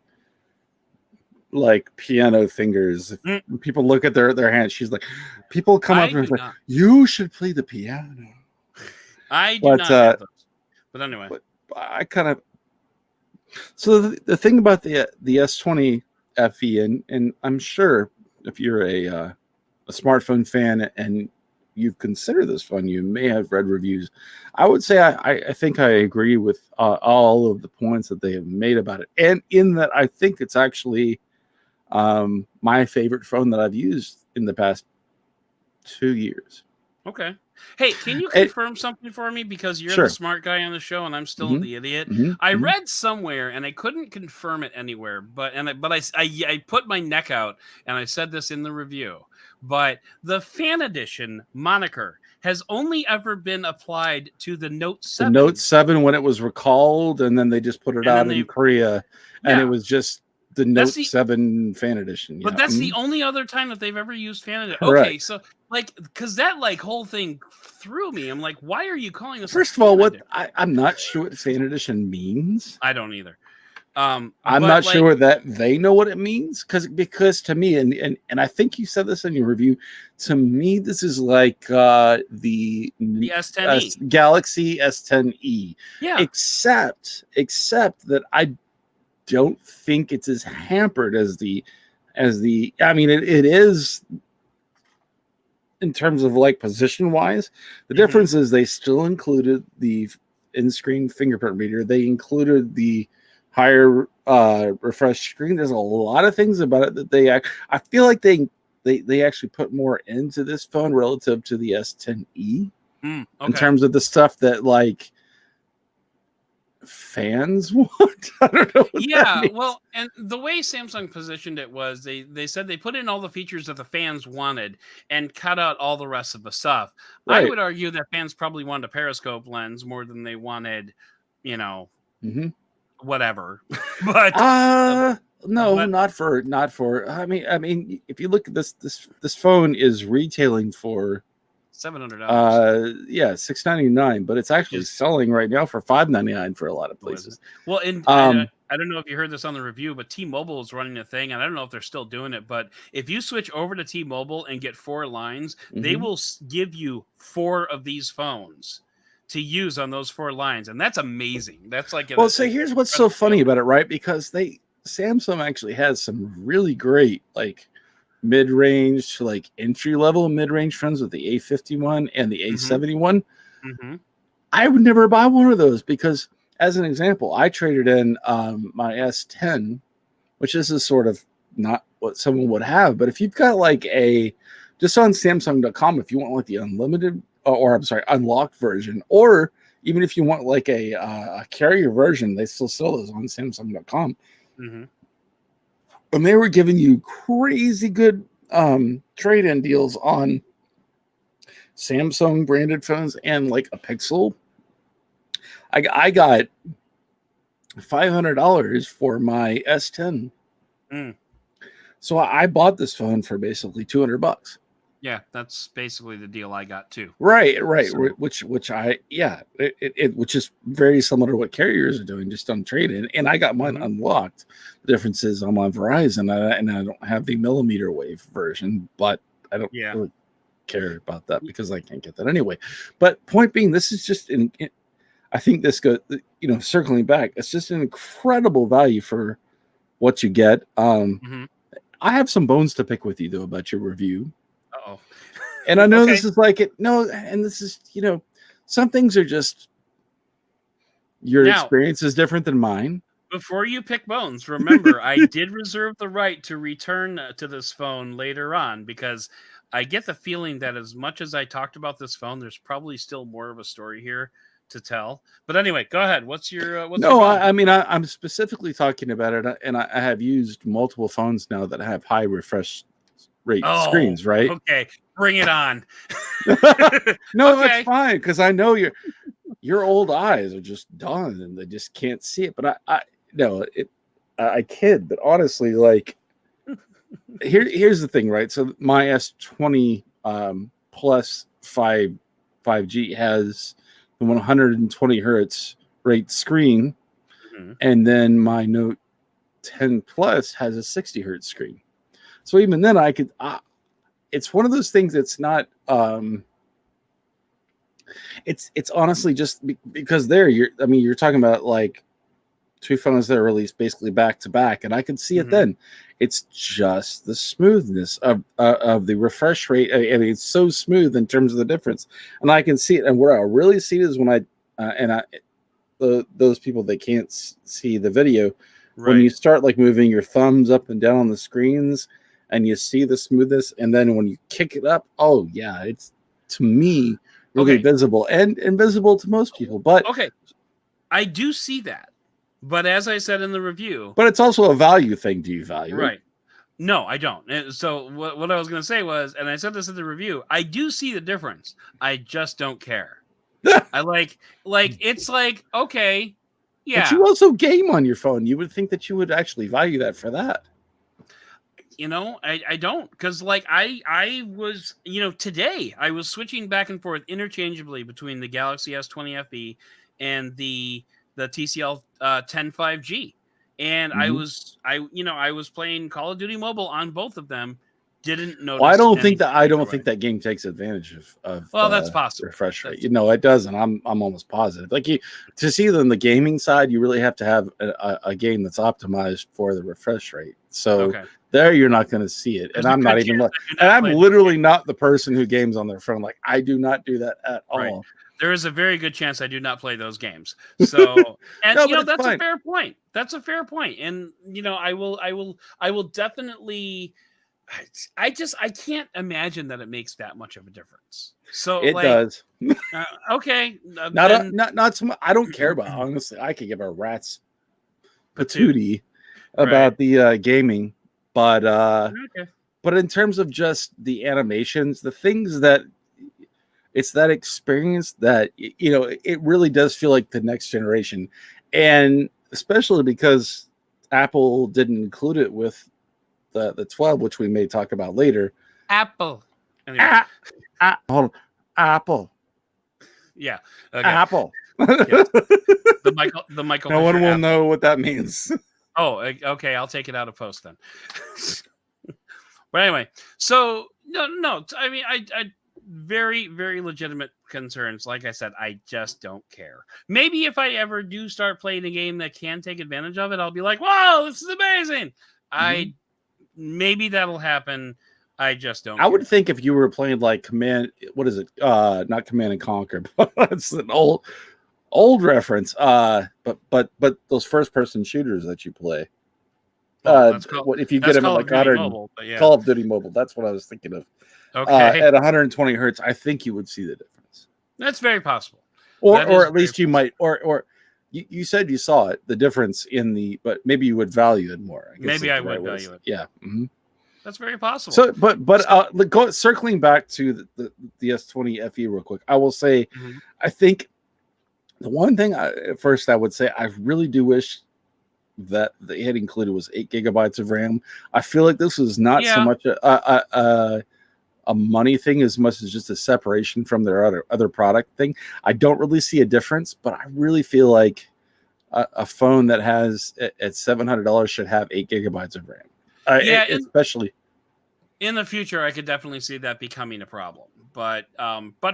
piano fingers. If people look at their hands, she's like, people come up and like, you should play the piano. I do not have those. But anyway, I kind of. So the thing about the S20 FE, and I'm sure if you're a smartphone fan and you've considered this phone, you may have read reviews. I would say I think I agree with all of the points that they have made about it, and in that I think it's actually my favorite phone that I've used in the past 2 years. Okay. Hey, can you confirm something for me? Because you're the smart guy on the show, and I'm still the idiot. I read somewhere, and I couldn't confirm it anywhere, but I put my neck out, and I said this in the review. But the Fan Edition moniker has only ever been applied to the Note 7. The Note 7 when it was recalled, and then they just put it out in Korea, and it was just the Note 7 Fan Edition. But that's the only other time that they've ever used Fan Edition. Correct. Okay, so like, because that like whole thing threw me. I'm like, why are you calling this? First of all, I'm not sure what Fan Edition means. I don't either. I'm not sure that they know what it means, because to me, and I think you said this in your review, to me this is like the S10e, Galaxy S10e. Yeah. Except that I don't think it's as hampered as the. I mean, it is in terms of like position wise. The difference is they still included the in-screen fingerprint reader. They included the higher refresh screen. There's a lot of things about it that I feel like they actually put more into this phone relative to the S10e in terms of the stuff that like fans want. I don't know what that Yeah, means. well, and the way Samsung positioned it was they said they put in all the features that the fans wanted and cut out all the rest of the stuff. I Right. would argue that fans probably wanted a periscope lens more than they wanted, you know, Mm-hmm. whatever. but No, but not for. I mean, if you look at this phone is retailing for $700, yeah, $699, but it's which actually is selling right now for $599 for a lot of was it? places. Well, and Um, I don't know if you heard this on the review, but T-Mobile is running a thing, and I don't know if they're still doing it. But if you switch over to T-Mobile and get 4 lines, they mhm. will give you 4 of these phones to use on those 4 lines, and that's amazing. That's like Well, an so here's what's so incredible funny deal. about it, right? Because Samsung actually has some really great like mid-range to like entry-level mid-range phones with the A51 and the Mm-hmm. A71. Mm-hmm. I would never buy one of those because, as an example, I traded in my S10, which this is sort of not what someone would have. But if you've got like just on Samsung.com, if you want like the unlimited, or I'm sorry, unlocked version, or even if you want like a carrier version, they still sell those on Samsung.com. Mm-hmm. And they were giving you crazy good trade-in deals on Samsung branded phones and like a Pixel. I got $500 for my S10. Mm. So I bought this phone for basically $200. Yeah, that's basically the deal I got too. Right. So, Which which is very similar to what carriers are doing, just on trade-in. And I got mine mhm. unlocked. The difference is I'm on Verizon, and I don't have the millimeter wave version, but I don't Yeah. really care about that because I can't get that anyway. But point being, this is just I think this goes, circling back, it's just an incredible value for what you get. Mhm. I have some bones to pick with you though about your review. Uh-oh. And I know Okay. this is like it. No, and this is, some things are just your Now, experience is different than mine. before you pick bones, remember I did reserve the right to return to this phone later on because I get the feeling that as much as I talked about this phone, there's probably still more of a story here to tell. But anyway, go ahead. What's your No, bone? I mean, I'm specifically talking about it, and I have used multiple phones now that have high refresh rate Oh, screens, right? okay. Bring it on. No, that's Okay. fine because I know your old eyes are just done and they just can't see it. But I no, I kid, but honestly, like here's the thing, right? So my S20 plus 5G has the 120 hertz rate screen, Mhm. and then my Note 10 Plus has a 60 hertz screen. So even then, it's one of those things that's not. It's honestly just because you're talking about like two phones that are released basically back to back, and I can see it Mhm. then. It's just the smoothness of the refresh rate. I mean, it's so smooth in terms of the difference, and I can see it. And where I really see it is when those people that can't see the video, when Right. you start like moving your thumbs up and down on the screens, and you see the smoothness, and then when you kick it up, oh yeah, it's to me really Okay. visible and invisible to most people, but Okay. I do see that. But as I said in the review, but it's also a value thing. Do you value it? right. No, I don't. So what I was going to say was, and I said this in the review, I do see the difference. I just don't care. I like it's like, okay, But yeah, you also game on your phone. You would think that you would actually value that for that. I don't, because like I was, today I was switching back and forth interchangeably between the Galaxy S20 FE and the TCL 10 5G. And I Mhm. was I was playing Call of Duty Mobile on both of them, didn't Well, notice anything I either don't way. think that game takes advantage of Well, that's possible. refresh rate. That's It doesn't. I'm almost positive. Like to see it on the gaming side, you really have to have a game that's optimized for the refresh rate. So okay. there, you're not going to see it. And There's a I'm not good even chance like, I do and not I'm play those literally games. not the person who games on their phone. Like I do not do that at Right. all. There is a very good chance I do not play those games. So, and No, but it's that's a fine. fair point. That's a fair point. And I will definitely I can't imagine that it makes that much of a difference. So It does. okay, Not not so much. I don't care about, honestly. I could give a rat's patootie about the gaming, but okay. but in terms of just the animations, the things that it's that experience that it really does feel like the next generation, and especially because Apple didn't include it with the 12, which we may talk about later. Apple. Anyway. Hold on. Apple. Yeah. Okay. Apple. Yes. The Michael. No one will Apple. know what that means. Oh, okay. I'll take it out of post then. But anyway, so no. I mean, I very, very legitimate concerns. Like I said, I just don't care. Maybe if I ever do start playing a game that can take advantage of it, I'll be like, "Wow, this is amazing." Maybe that'll happen. I just don't. I would think if you were playing like what is it? Not Command and Conquer, but it's an old reference. But those first person shooters that you play. If you get them at like 100 Mobile, yeah. Call of Duty Mobile, that's what I was thinking of. Okay. At 120 hertz, I think you would see the difference. That's very possible. Or at least you might, or you said you saw it, the difference but maybe you would value it more. Maybe I would value it. Yeah. Mm-hmm. That's very possible. So, circling back to the S20 FE real quick, I will say, I think the one thing at first I would say I really do wish that they had included was 8 gigabytes of RAM. I feel like this was not so much a money thing as much as just a separation from their other product thing. I don't really see a difference, but I really feel like a phone that has at $700 should have 8 gigabytes of RAM. Especially in the future, I could definitely see that becoming a problem. But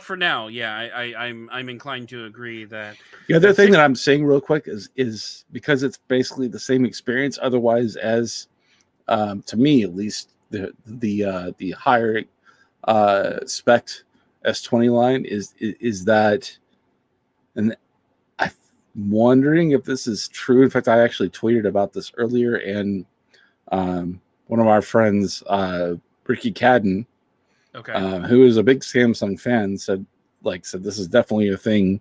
for now, I'm inclined to agree that the other thing that I'm saying real quick is because it's basically the same experience. Otherwise, as to me at least, the higher spec S20 line is that, and I'm wondering if this is true. In fact, I actually tweeted about this earlier, and one of our friends, Ricky Cadden, who is a big Samsung fan, said this is definitely a thing.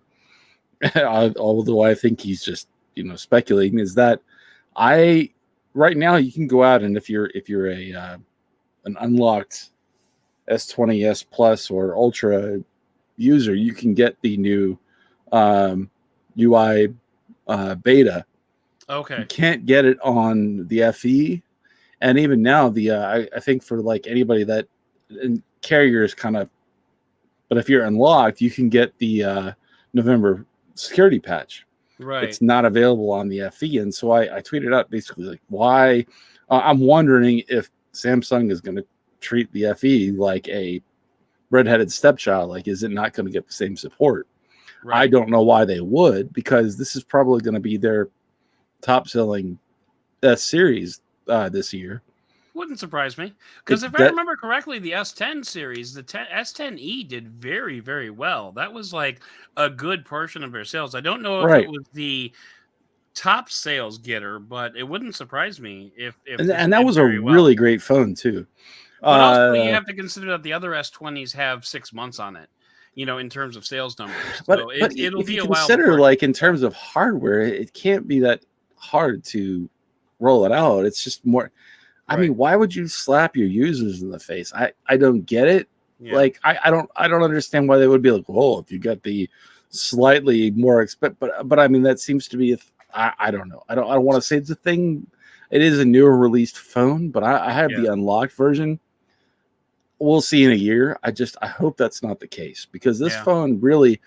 Although I think he's just speculating, is that right now you can go out, and if you're an unlocked S20s Plus or Ultra user, you can get the new UI beta. Okay. You can't get it on the FE, and even now I think for like anybody that and carriers kind of, but if you're unlocked, you can get the November security patch. Right. It's not available on the FE, and so I tweeted out basically like why. I'm wondering if Samsung is going to treat the FE like a redheaded stepchild. Like, is it not going to get the same support? Right. I don't know why they would, because this is probably going to be their top selling S series this year. Wouldn't surprise me, because if I remember correctly, the S10 series, the S10e did very, very well. That was like a good portion of their sales. I don't know if it was the top sales getter, but it wouldn't surprise me if and that was a really great phone too. But also, you have to consider that the other S20s have 6 months on it, in terms of sales numbers. So it'll be a while. Consider, like, in terms of hardware, it can't be that hard to roll it out. It's just more. I mean, why would you slap your users in the face? I don't get it. Yeah. Like, I don't understand why they would be like, well, if you get the slightly more but I mean, that seems to be I don't know. I don't want to say it's a thing. It is a newer released phone, but I have the unlocked version. We'll see in a year. I hope that's not the case, because this phone really,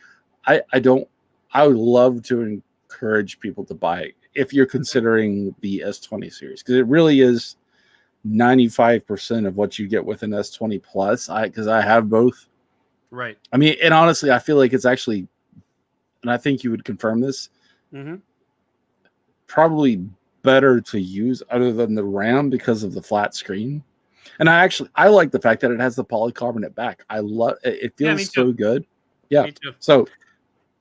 I would love to encourage people to buy it if you're considering the S20 series, because it really is 95% of what you get with an S20 Plus. Because I have both. Right. I mean, and honestly, I feel like it's actually, and I think you would confirm this, probably better to use other than the RAM because of the flat screen. And I like the fact that it has the polycarbonate back. I love it. It feels so good. Yeah. Me too. So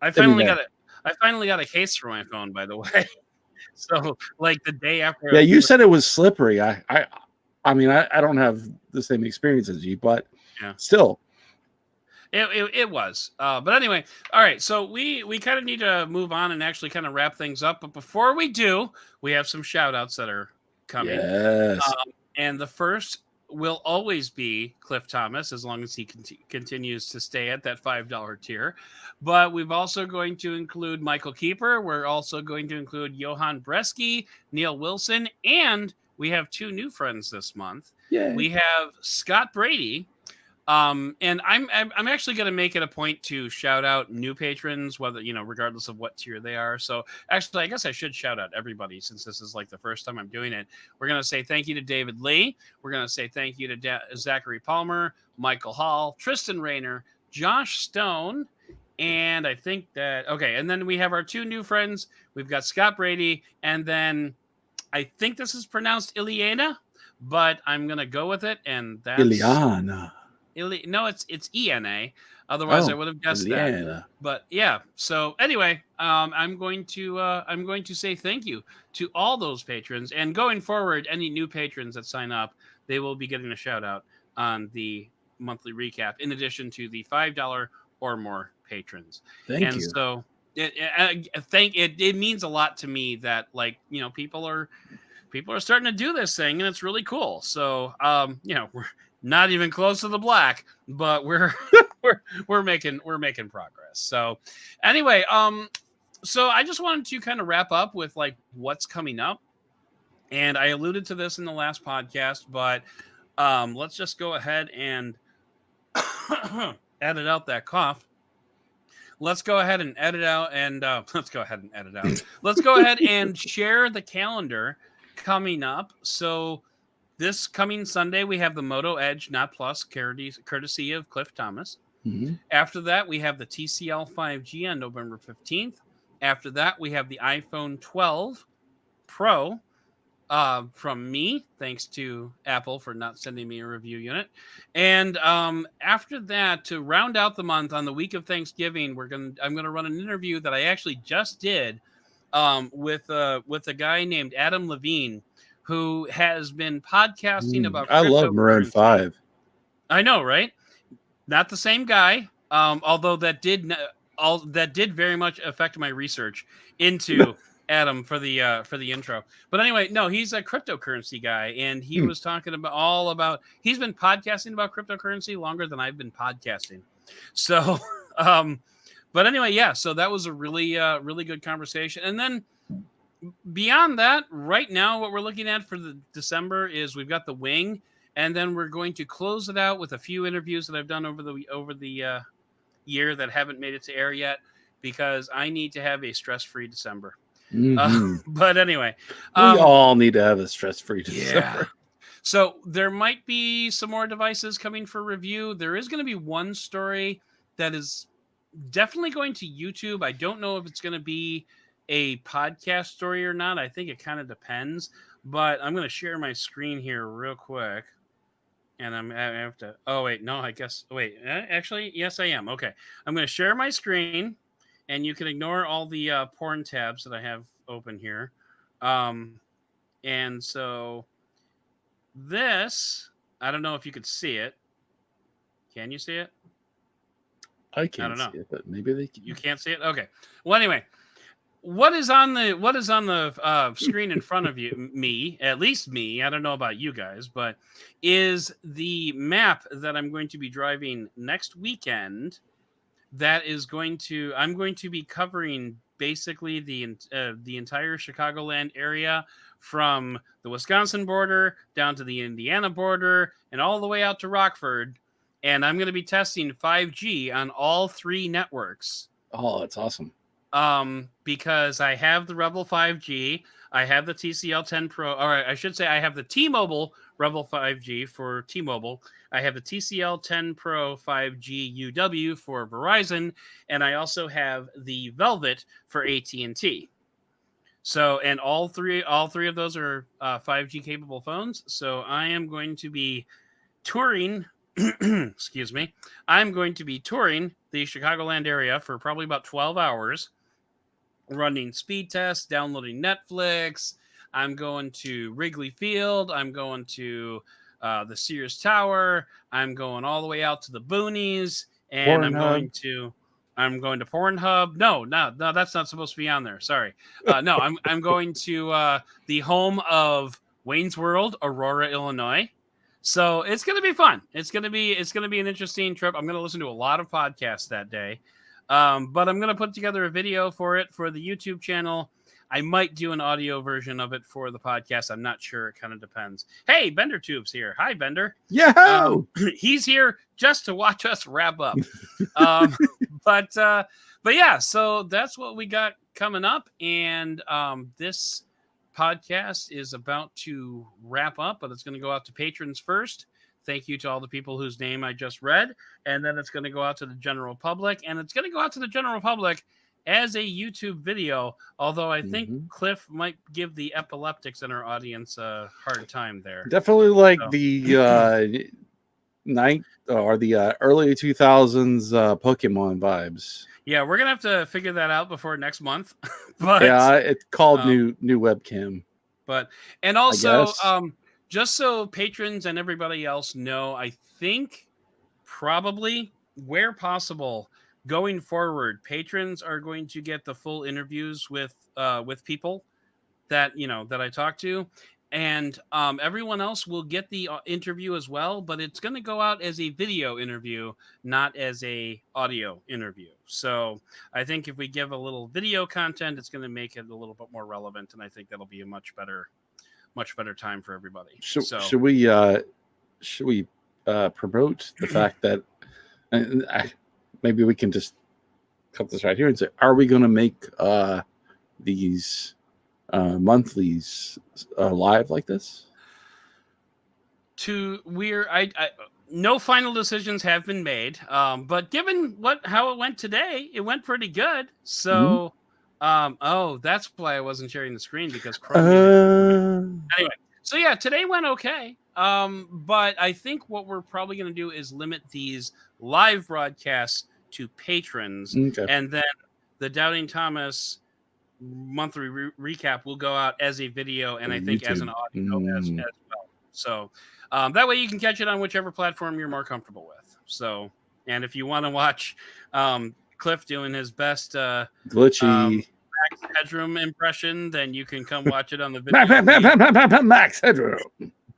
I finally got a case for my phone, by the way. So like the day after. Yeah, you said it was slippery. I I mean, I don't have the same experience as you, but Yeah. still. It was. But anyway, all right. So we kind of need to move on and actually kind of wrap things up. But before we do, we have some shout outs that are coming. Yes. And the first will always be Cliff Thomas, as long as he continues to stay at that $5 tier. But we've also going to include Michael Keeper. We're also going to include Johan Bresky, Neil Wilson, and we have 2 new friends this month. Yay. We have Scott Brady. And I'm actually going to make it a point to shout out new patrons, whether, regardless of what tier they are. So actually, I guess I should shout out everybody since this is like the first time I'm doing it. We're going to say thank you to David Lee. We're going to say thank you to Zachary Palmer, Michael Hall, Tristan Rayner, Josh Stone. And I think that, okay. And then we have our 2 new friends. We've got Scott Brady. And then I think this is pronounced Ileana, but I'm going to go with it. And that's Ileana. No, it's ENA. Otherwise, I would have guessed that. But yeah. So anyway, I'm going to say thank you to all those patrons, and going forward, any new patrons that sign up, they will be getting a shout out on the monthly recap, in addition to the $5 or more patrons. Thank you. So it means a lot to me that, like, people are starting to do this thing, and it's really cool. So we're not even close to the black, but we're making progress. So anyway, so I just wanted to kind of wrap up with like what's coming up, and I alluded to this in the last podcast, but let's just go ahead and edit out that cough. Let's go ahead and edit out, and let's go ahead and share the calendar coming up. So this coming Sunday, we have the Moto Edge Not Plus, courtesy of Cliff Thomas. Mm-hmm. After that, we have the TCL 5G on November 15th. After that, we have the iPhone 12 Pro from me, thanks to Apple for not sending me a review unit. And after that, to round out the month, on the week of Thanksgiving, I'm gonna run an interview that I actually just did with a guy named Adam Levine, who has been podcasting about. I love Maroon 5. I know, right? Not the same guy, although that did very much affect my research into Adam for the intro. But anyway, no, he's a cryptocurrency guy, and he was talking about he's been podcasting about cryptocurrency longer than I've been podcasting. So, but anyway, yeah. So that was a really good conversation, and then. Beyond that, right now, what we're looking at for the December is we've got the Wing, and then we're going to close it out with a few interviews that I've done over the year that haven't made it to air yet, because I need to have a stress-free December. Mm-hmm. But anyway, we all need to have a stress-free December. Yeah. So there might be some more devices coming for review. There is going to be one story that is definitely going to YouTube. I don't know if it's going to be a podcast story or not. I think it kind of depends, but I'm going to share my screen here real quick, and I have to, actually, yes, I am. Okay. I'm going to share my screen, and you can ignore all the porn tabs that I have open here. And so this, I don't know if you could see it. Can you see it? I can't see it, but maybe they can. You can't see it? Okay. Well, anyway, what is on the screen in front of you, me, at least me, I don't know about you guys, but is the map that I'm going to be driving next weekend. That is I'm going to be covering basically the entire Chicagoland area, from the Wisconsin border down to the Indiana border and all the way out to Rockford. And I'm going to be testing 5G on all 3 networks. Oh, that's awesome. Because I have the Rebel 5G, I have the TCL 10 Pro, or I should say I have the T-Mobile Rebel 5G for T-Mobile, I have the TCL 10 Pro 5G UW for Verizon, and I also have the Velvet for AT&T. So, and all three of those are 5G capable phones. So I am going to be touring. Excuse me. I'm going to be touring the Chicagoland area for probably about 12 hours, running speed tests, downloading Netflix, I'm going to Wrigley Field. I'm going to the Sears Tower. I'm going all the way out to the boonies, and I'm going to Pornhub. No, that's not supposed to be on there. Sorry. No, I'm going to the home of Wayne's World, Aurora, Illinois. So it's going to be fun. It's going to be an interesting trip. I'm going to listen to a lot of podcasts that day. But I'm going to put together a video for it for the YouTube channel. I might do an audio version of it for the podcast. I'm not sure. It kind of depends. Hey, Bender Tube's here. Hi, Bender. Yeah. He's here just to watch us wrap up. But yeah, so that's what we got coming up. And this podcast is about to wrap up, but it's going to go out to patrons first. Thank you to all the people whose name I just read. And then it's going to go out to the general public. And it's going to go out to the general public as a YouTube video, although I think Cliff might give the epileptics in our audience a hard time there. Definitely like the early 2000s Pokemon vibes. Yeah, we're gonna have to figure that out before next month. But yeah, it's called new webcam. But and also just so patrons and everybody else know, I think probably where possible going forward, patrons are going to get the full interviews with people that that I talk to, and everyone else will get the interview as well. But it's going to go out as a video interview, not as a audio interview. So I think if we give a little video content, it's going to make it a little bit more relevant, and I think that'll be a much better time for everybody. Should we promote the fact that? Maybe we can just cut this right here and say, are we going to make these monthlies live like this? No final decisions have been made, but given how it went today, it went pretty good. So, that's why I wasn't sharing the screen, because Chrome. Anyway, so yeah, today went okay. But I think what we're probably going to do is limit these live broadcasts to patrons, and then the Doubting Thomas monthly recap will go out as a video, and I think as an audio as well. So that way you can catch it on whichever platform you're more comfortable with. So, and if you want to watch Cliff doing his best glitchy Max Headroom impression, then you can come watch it on the video. Max Headroom.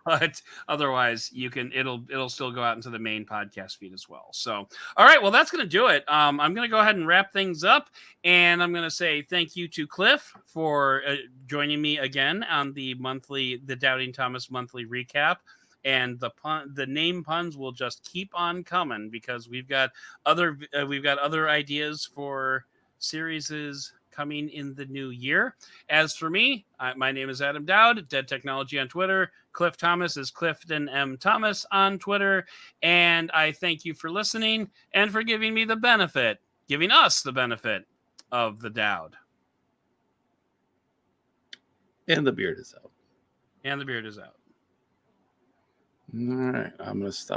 But otherwise, it'll still go out into the main podcast feed as well. So, all right, well, that's going to do it. I'm going to go ahead and wrap things up, and I'm going to say thank you to Cliff for joining me again on the Doubting Thomas monthly recap. And the name puns will just keep on coming, because we've got other ideas for series coming in the new year. As for me, my name is Adam Dowd, Dead Technology on Twitter. Cliff Thomas is Clifton M. Thomas on Twitter. And I thank you for listening and for giving us the benefit of the Dowd. And the beard is out. All right, I'm going to stop.